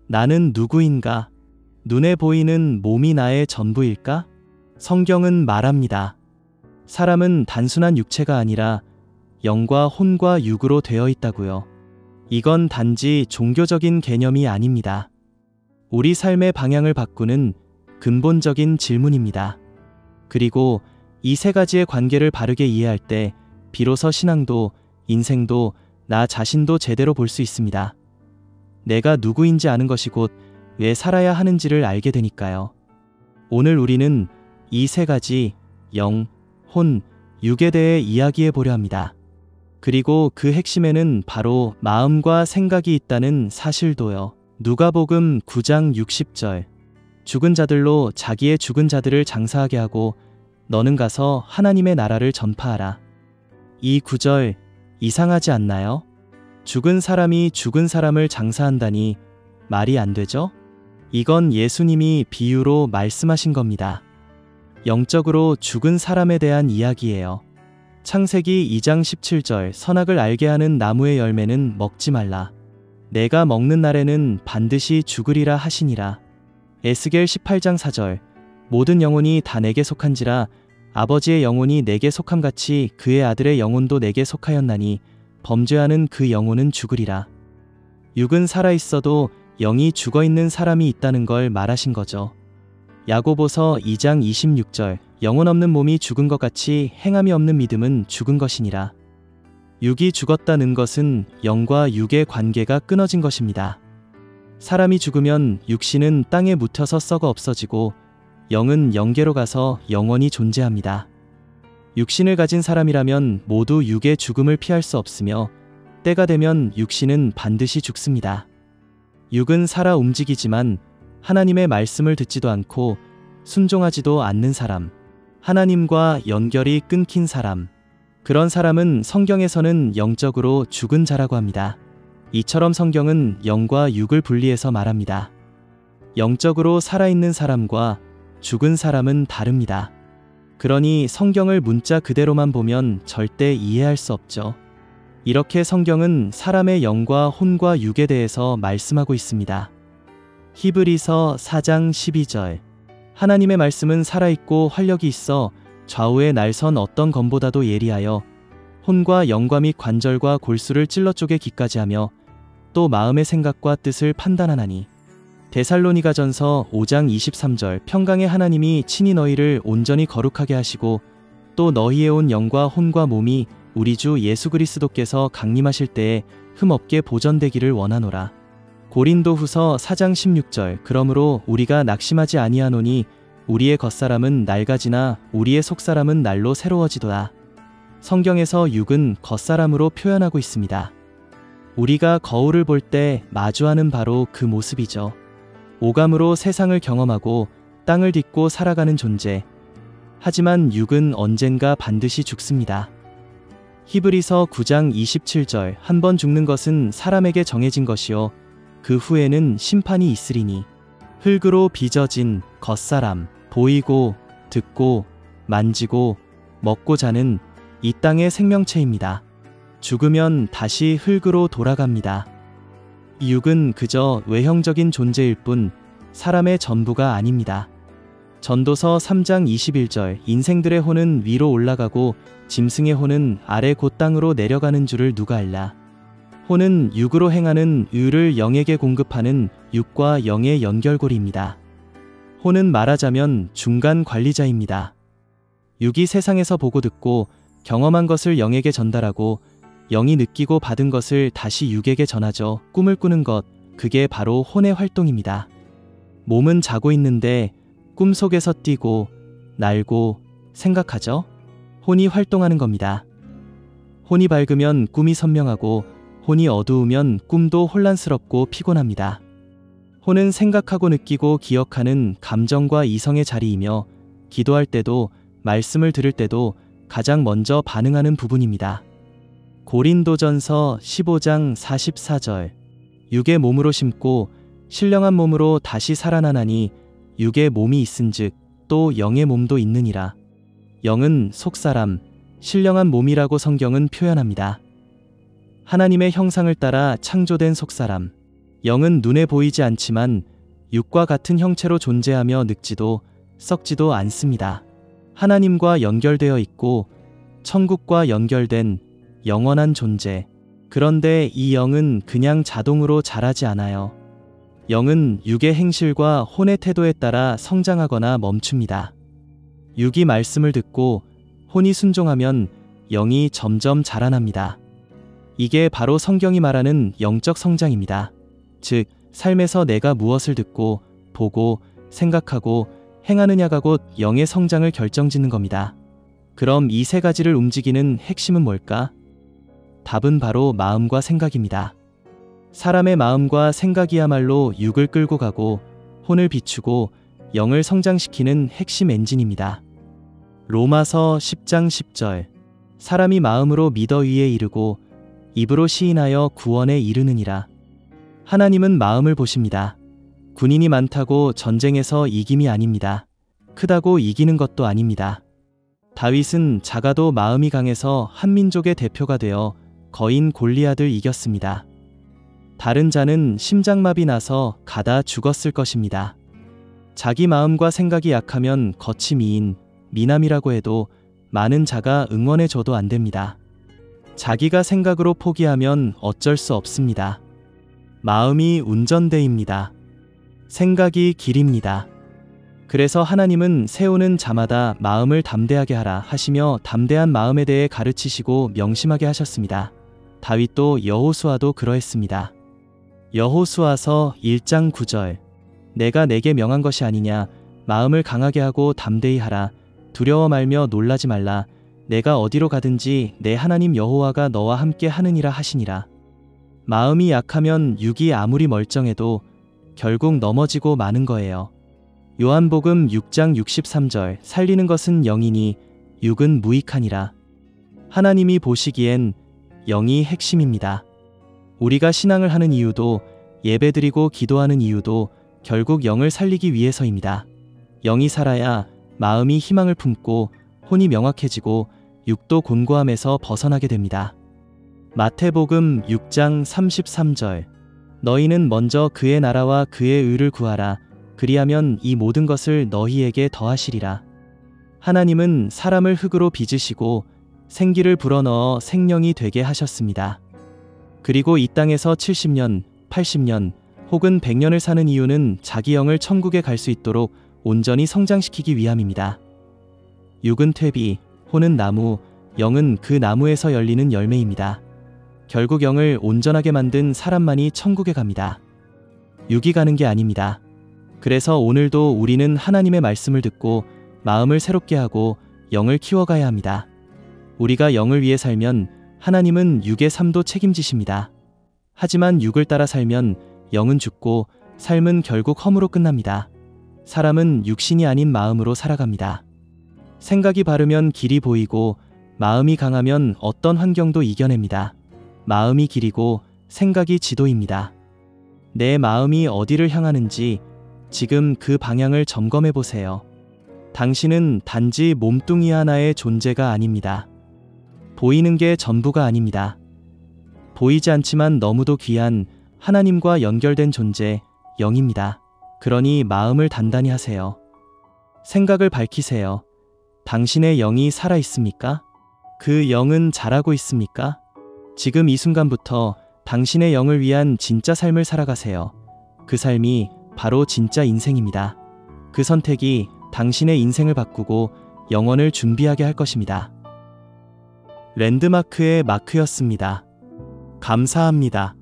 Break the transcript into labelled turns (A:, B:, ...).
A: 나는 누구인가? 눈에 보이는 몸이 나의 전부일까? 성경은 말합니다. 사람은 단순한 육체가 아니라 영과 혼과 육으로 되어 있다고요. 이건 단지 종교적인 개념이 아닙니다. 우리 삶의 방향을 바꾸는 근본적인 질문입니다. 그리고 이 세 가지의 관계를 바르게 이해할 때 비로소 신앙도 인생도 나 자신도 제대로 볼 수 있습니다. 내가 누구인지 아는 것이 곧 왜 살아야 하는지를 알게 되니까요. 오늘 우리는 이 세 가지 영, 혼, 육에 대해 이야기해 보려 합니다. 그리고 그 핵심에는 바로 마음과 생각이 있다는 사실도요. 누가복음 9장 60절. 죽은 자들로 자기의 죽은 자들을 장사하게 하고 너는 가서 하나님의 나라를 전파하라. 이 구절 이상하지 않나요? 죽은 사람이 죽은 사람을 장사한다니 말이 안 되죠? 이건 예수님이 비유로 말씀하신 겁니다. 영적으로 죽은 사람에 대한 이야기예요. 창세기 2장 17절 선악을 알게 하는 나무의 열매는 먹지 말라. 내가 먹는 날에는 반드시 죽으리라 하시니라. 에스겔 18장 4절 모든 영혼이 다 내게 속한지라 아버지의 영혼이 내게 속함같이 그의 아들의 영혼도 내게 속하였나니 범죄하는 그 영혼은 죽으리라. 육은 살아있어도 영이 죽어있는 사람이 있다는 걸 말하신 거죠. 야고보서 2장 26절 영혼 없는 몸이 죽은 것 같이 행함이 없는 믿음은 죽은 것이니라. 육이 죽었다는 것은 영과 육의 관계가 끊어진 것입니다. 사람이 죽으면 육신은 땅에 묻혀서 썩어 없어지고 영은 영계로 가서 영원히 존재합니다. 육신을 가진 사람이라면 모두 육의 죽음을 피할 수 없으며 때가 되면 육신은 반드시 죽습니다. 육은 살아 움직이지만 하나님의 말씀을 듣지도 않고 순종하지도 않는 사람, 하나님과 연결이 끊긴 사람, 그런 사람은 성경에서는 영적으로 죽은 자라고 합니다. 이처럼 성경은 영과 육을 분리해서 말합니다. 영적으로 살아있는 사람과 죽은 사람은 다릅니다. 그러니 성경을 문자 그대로만 보면 절대 이해할 수 없죠. 이렇게 성경은 사람의 영과 혼과 육에 대해서 말씀하고 있습니다. 히브리서 4장 12절 하나님의 말씀은 살아있고 활력이 있어 좌우의 날선 어떤 검보다도 예리하여 혼과 영과 및 관절과 골수를 찔러 쪼개 기까지 하며 또 마음의 생각과 뜻을 판단하나니. 데살로니가전서 5장 23절 평강의 하나님이 친히 너희를 온전히 거룩하게 하시고 또 너희의 온 영과 혼과 몸이 우리 주 예수 그리스도께서 강림하실 때에 흠없게 보전되기를 원하노라. 고린도후서 4장 16절 그러므로 우리가 낙심하지 아니하노니 우리의 겉사람은 낡아지나 우리의 속사람은 날로 새로워지도다. 성경에서 육은 겉사람으로 표현하고 있습니다. 우리가 거울을 볼 때 마주하는 바로 그 모습이죠. 오감으로 세상을 경험하고 땅을 딛고 살아가는 존재. 하지만 육은 언젠가 반드시 죽습니다. 히브리서 9장 27절 한 번 죽는 것은 사람에게 정해진 것이요 그 후에는 심판이 있으리니. 흙으로 빚어진 겉사람, 보이고 듣고 만지고 먹고 자는 이 땅의 생명체입니다. 죽으면 다시 흙으로 돌아갑니다. 이 육은 그저 외형적인 존재일 뿐 사람의 전부가 아닙니다. 전도서 3장 21절 인생들의 혼은 위로 올라가고 짐승의 혼은 아래 곧 땅으로 내려가는 줄을 누가 알라. 혼은 육으로 행하는 의를 영에게 공급하는 육과 영의 연결고리입니다. 혼은 말하자면 중간 관리자입니다. 육이 세상에서 보고 듣고 경험한 것을 영에게 전달하고 영이 느끼고 받은 것을 다시 육에게 전하죠. 꿈을 꾸는 것, 그게 바로 혼의 활동입니다. 몸은 자고 있는데 꿈속에서 뛰고 날고 생각하죠. 혼이 활동하는 겁니다. 혼이 밝으면 꿈이 선명하고 혼이 어두우면 꿈도 혼란스럽고 피곤합니다. 혼은 생각하고 느끼고 기억하는 감정과 이성의 자리이며 기도할 때도 말씀을 들을 때도 가장 먼저 반응하는 부분입니다. 고린도전서 15장 44절 육의 몸으로 심고 신령한 몸으로 다시 살아나나니 육의 몸이 있은즉 또 영의 몸도 있느니라. 영은 속사람, 신령한 몸이라고 성경은 표현합니다. 하나님의 형상을 따라 창조된 속사람, 영은 눈에 보이지 않지만 육과 같은 형체로 존재하며 늙지도 썩지도 않습니다. 하나님과 연결되어 있고 천국과 연결된 영원한 존재. 그런데 이 영은 그냥 자동으로 자라지 않아요. 영은 육의 행실과 혼의 태도에 따라 성장하거나 멈춥니다. 육이 말씀을 듣고 혼이 순종하면 영이 점점 자라납니다. 이게 바로 성경이 말하는 영적 성장입니다. 즉, 삶에서 내가 무엇을 듣고, 보고, 생각하고, 행하느냐가 곧 영의 성장을 결정짓는 겁니다. 그럼 이 세 가지를 움직이는 핵심은 뭘까? 답은 바로 마음과 생각입니다. 사람의 마음과 생각이야말로 육을 끌고 가고 혼을 비추고 영을 성장시키는 핵심 엔진입니다. 로마서 10장 10절. 사람이 마음으로 믿어 의에 이르고 입으로 시인하여 구원에 이르느니라. 하나님은 마음을 보십니다. 군인이 많다고 전쟁에서 이김이 아닙니다. 크다고 이기는 것도 아닙니다. 다윗은 작아도 마음이 강해서 한 민족의 대표가 되어 거인 골리앗을 이겼습니다. 다른 자는 심장마비 나서 가다 죽었을 것입니다. 자기 마음과 생각이 약하면 겉이 미인, 미남이라고 해도 많은 자가 응원해줘도 안 됩니다. 자기가 생각으로 포기하면 어쩔 수 없습니다. 마음이 운전대입니다. 생각이 길입니다. 그래서 하나님은 세우는 자마다 마음을 담대하게 하라 하시며 담대한 마음에 대해 가르치시고 명심하게 하셨습니다. 다윗도 여호수아도 그러했습니다. 여호수아서 1장 9절. 내가 내게 명한 것이 아니냐. 마음을 강하게 하고 담대히 하라. 두려워 말며 놀라지 말라. 내가 어디로 가든지 내 하나님 여호와가 너와 함께 하느니라 하시니라. 마음이 약하면 육이 아무리 멀쩡해도 결국 넘어지고 마는 거예요. 요한복음 6장 63절. 살리는 것은 영이니 육은 무익하니라. 하나님이 보시기엔 영이 핵심입니다. 우리가 신앙을 하는 이유도 예배드리고 기도하는 이유도 결국 영을 살리기 위해서입니다. 영이 살아야 마음이 희망을 품고 혼이 명확해지고 육도 곤고함에서 벗어나게 됩니다. 마태복음 6장 33절. 너희는 먼저 그의 나라와 그의 의를 구하라. 그리하면 이 모든 것을 너희에게 더하시리라. 하나님은 사람을 흙으로 빚으시고 생기를 불어넣어 생명이 되게 하셨습니다. 그리고 이 땅에서 70년, 80년 혹은 100년을 사는 이유는 자기 영을 천국에 갈 수 있도록 온전히 성장시키기 위함입니다. 육은 퇴비, 혼은 나무, 영은 그 나무에서 열리는 열매입니다. 결국 영을 온전하게 만든 사람만이 천국에 갑니다. 육이 가는 게 아닙니다. 그래서 오늘도 우리는 하나님의 말씀을 듣고 마음을 새롭게 하고 영을 키워가야 합니다. 우리가 영을 위해 살면 하나님은 육의 삶도 책임지십니다. 하지만 육을 따라 살면 영은 죽고 삶은 결국 험으로 끝납니다. 사람은 육신이 아닌 마음으로 살아갑니다. 생각이 바르면 길이 보이고 마음이 강하면 어떤 환경도 이겨냅니다. 마음이 길이고 생각이 지도입니다. 내 마음이 어디를 향하는지 지금 그 방향을 점검해 보세요. 당신은 단지 몸뚱이 하나의 존재가 아닙니다. 보이는 게 전부가 아닙니다. 보이지 않지만 너무도 귀한 하나님과 연결된 존재, 영입니다. 그러니 마음을 단단히 하세요. 생각을 밝히세요. 당신의 영이 살아 있습니까? 그 영은 자라고 있습니까? 지금 이 순간부터 당신의 영을 위한 진짜 삶을 살아가세요. 그 삶이 바로 진짜 인생입니다. 그 선택이 당신의 인생을 바꾸고 영원을 준비하게 할 것입니다. 랜드마크의 마크였습니다. 감사합니다.